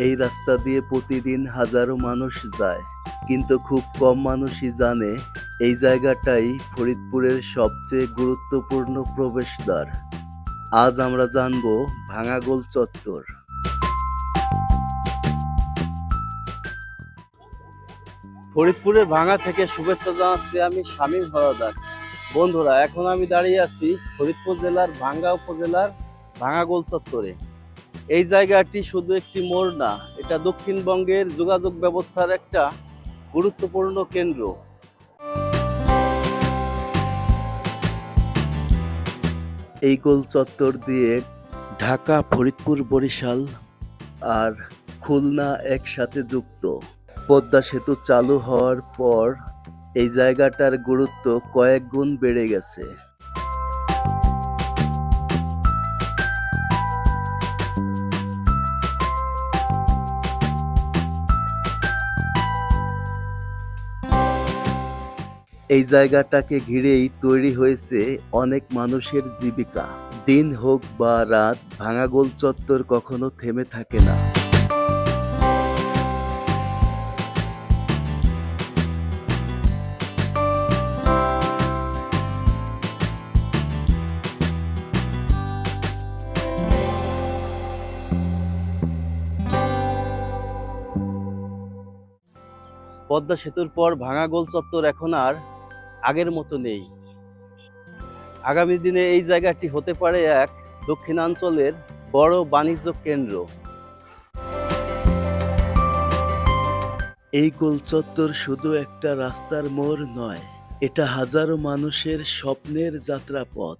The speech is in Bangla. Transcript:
এই রাস্তা দিয়ে প্রতিদিন হাজারো মানুষ যায়, কিন্তু খুব কম মানুষই জানে এই জায়গাটাই ফরিদপুরের সবচেয়ে গুরুত্বপূর্ণ প্রবেশদ্বার। আজ আমরা জানব ভাঙাগোল চত্বর। ফরিদপুরের ভাঙা থেকে শুভেচ্ছা জানাচ্ছি আমি শামীম হরদার। বন্ধুরা, এখন আমি দাঁড়িয়ে আছি ফরিদপুর জেলার ভাঙ্গা উপজেলার ভাঙাগোল চত্বরে। এই জায়গাটি শুধু একটি মোড় না, এটা দক্ষিণবঙ্গের যোগাযোগ ব্যবস্থার একটা গুরুত্বপূর্ণ কেন্দ্র। এই গোল চত্বর দিয়ে ঢাকা, ফরিদপুর, বরিশাল আর খুলনা একসাথে যুক্ত। পদ্মা সেতু চালু হওয়ার পর এই জায়গাটার গুরুত্ব কয়েক গুণ বেড়ে গেছে। এই জায়গাটাকে ঘিরেই তৈরি হয়েছে অনেক মানুষের জীবিকা। দিন হোক বা রাত, ভাঙাগোল চত্বর কখনো থেমে থাকে না। পদ্মা সেতুর পর ভাঙাগোল চত্বর এখন আর আগের মতো নেই। আগামী দিনে এই জায়গাটি হতে পারে এক দক্ষিণাঞ্চলের বড় বাণিজ্য কেন্দ্র। এই গোল চত্বর শুধু একটা রাস্তার মোড় নয়, এটা হাজারো মানুষের স্বপ্নের যাত্রাপথ।